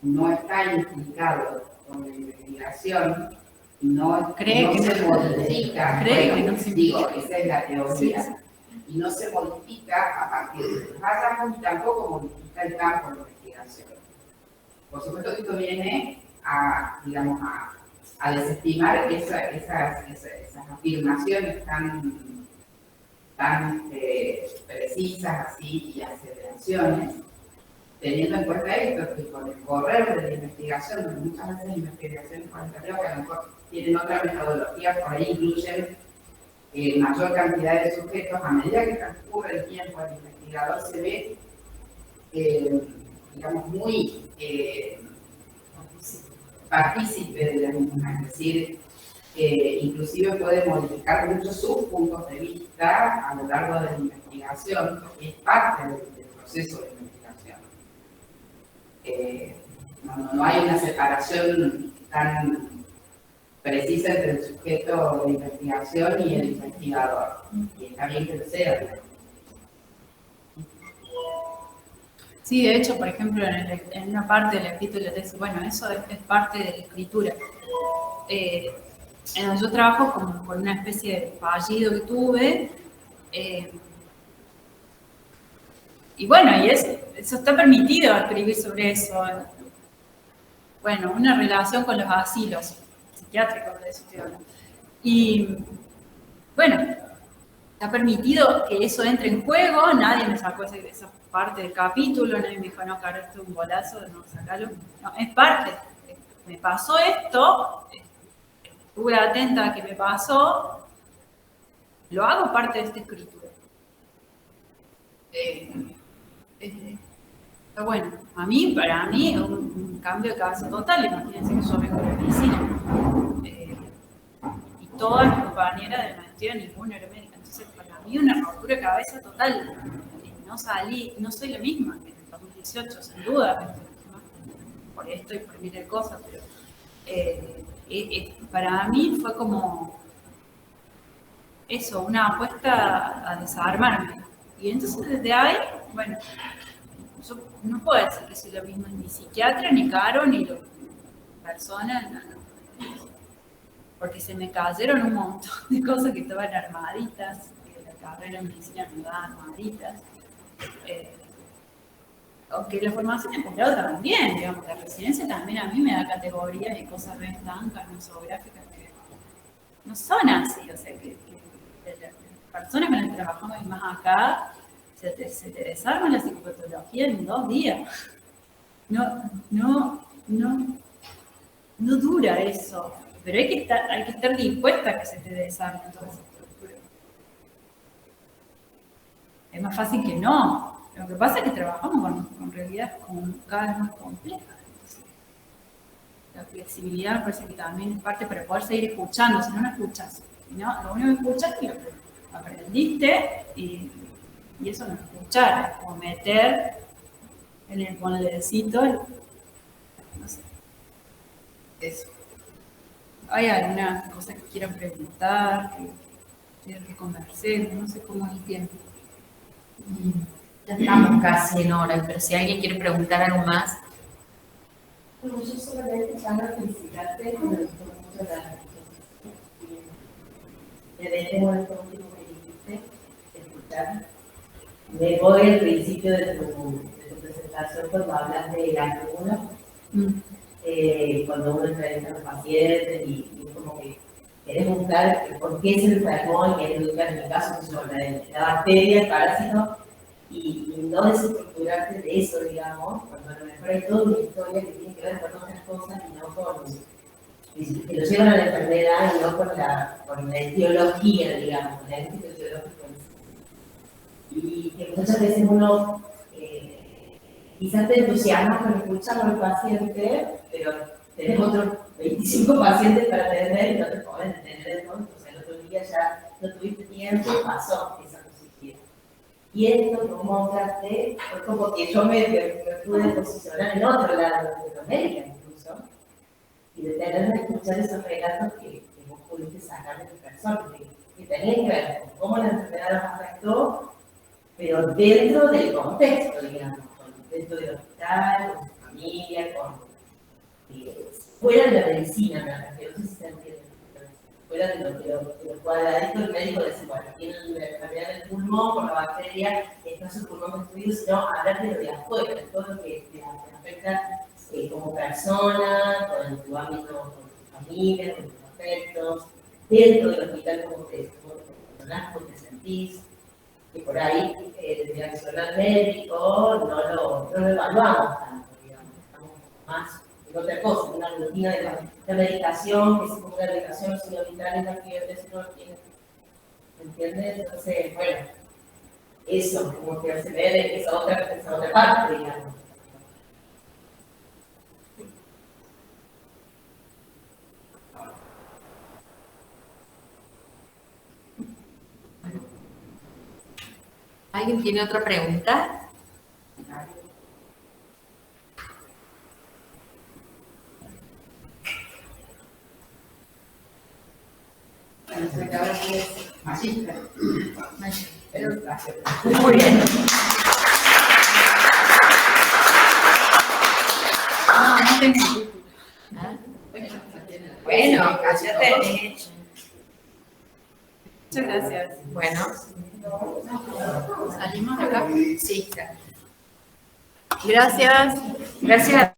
no está implicado con la investigación, no se modifica, digo, esa es la teoría, sí. Y no se modifica a partir de los hallazgos y tampoco modifica el campo de investigación. Por supuesto que esto viene a, digamos, a desestimar esas afirmaciones tan precisas así y aseveraciones, teniendo en cuenta esto, que con el correr de la investigación, donde muchas veces investigaciones cuantitativas que a lo mejor tienen otra metodología, por ahí incluyen mayor cantidad de sujetos, a medida que transcurre el tiempo, el investigador se ve, digamos, muy partícipe de la misma, es decir, inclusive puede modificar muchos sus puntos de vista a lo largo de la investigación, porque es parte del proceso de investigación. No hay una separación tan precisa entre el sujeto de investigación y el investigador, y está bien que lo sea. Sí, de hecho, por ejemplo, en una parte del escrito de la tesis, bueno, eso es parte de la escritura. Yo trabajo como con una especie de fallido que tuve, y bueno, y eso está permitido escribir sobre eso. Bueno, una relación con los asilos psiquiátricos, de eso estoy hablando. Y bueno, está permitido que eso entre en juego, nadie me sacó esa parte del capítulo, nadie me dijo, no, claro, esto es un bolazo, no, sacalo. No, es parte. Me pasó esto, estuve atenta a que me pasó, lo hago parte de esta escritura. Pero bueno, para mí, es un cambio de cabeza total. Imagínense que yo vengo de medicina. Y todas mis compañeras de maestría, ninguna era médica. Entonces, para mí, una rotura de cabeza total. No soy la misma que en el 2018, sin duda. Por esto y por miles de cosas, pero para mí fue como eso, una apuesta a desarmarme. Y entonces desde ahí, bueno, yo no puedo decir que soy lo mismo ni psiquiatra, ni Caro, ni persona, no. Porque se me cayeron un montón de cosas que estaban armaditas, que la carrera en medicina me da armaditas. Aunque la formación de posgrado también, digamos, la residencia también a mí me da categorías y cosas re estancas, nosográficas, que no son así, o sea, que las personas con las que trabajamos y más acá, se te desarma la psicopatología en 2 días. No dura eso, pero hay que estar dispuesta a que se te desarme toda esa estructura. Es más fácil que no. Lo que pasa es que trabajamos con realidades cada vez más complejas. Entonces, la flexibilidad me parece que también es parte para poder seguir escuchando. Si no escuchas, lo único que escuchas es lo que aprendiste y eso no es escuchar, es como meter en el moldecito, no sé. Eso. ¿Hay alguna cosa que quieran preguntar, que quieran que conversemos? No sé cómo es el tiempo. Ya estamos casi en hora, pero si alguien quiere preguntar algo más. Bueno, yo solamente para felicitarte, me gustó mucho desde este momento último que dijiste, escuchar. Me voy al principio de tu presentación cuando hablas de la luna, cuando uno entrevista a los pacientes y como que querés buscar por qué se enfermó y querés buscar, en mi caso, sobre la bacteria, el parásito, y no desestructurarte de eso, digamos, cuando a lo mejor hay toda una historia que tiene que ver con otras cosas y no con, que lo llevan a la enfermedad y no con la etiología, digamos, con el éxito etiológico. Y que muchas veces uno quizás te entusiasma con escuchar al paciente, pero tenés otros 25 pacientes para atender y no te pueden entender, ¿no? Entonces el otro día ya no tuviste tiempo y pasó esa posición. Y esto, como mostraste, fue como que yo me pude posicionar en otro lado de Latinoamérica incluso, y de tener que escuchar esos relatos que vos pudiste sacar de tu persona, que tenían que ver con cómo la enfermedad los afectó, pero dentro del contexto, digamos, dentro del hospital, con su familia, fuera de la medicina, me refiero, no sé si se entiende, fuera de lo cuadradito el médico dice, bueno, tiene la enfermedad del pulmón por la bacteria, está su pulmón destruido, sino hablar de lo de afuera, de todo lo que te afecta como persona, con tu ámbito, con tu familia, con tus afectos, dentro del hospital, cómo te funcionás, cómo te sentís. Que por ahí el accionar médico no lo evaluamos tanto, digamos, estamos más en otra cosa, en una rutina de la medicación, que se ponga la medicación, si no vital, la fiebre, si no lo tiene, ¿me entiendes? Entonces, bueno, eso, como que se ve esa otra parte, digamos. ¿Alguien tiene otra pregunta? Bueno, soy ahora que es magíster. Pero gracias. Muy bien. No tengo título. Bueno, cállate. Muchas gracias. Bueno. ¿Salimos de acá? Sí. Gracias. Gracias.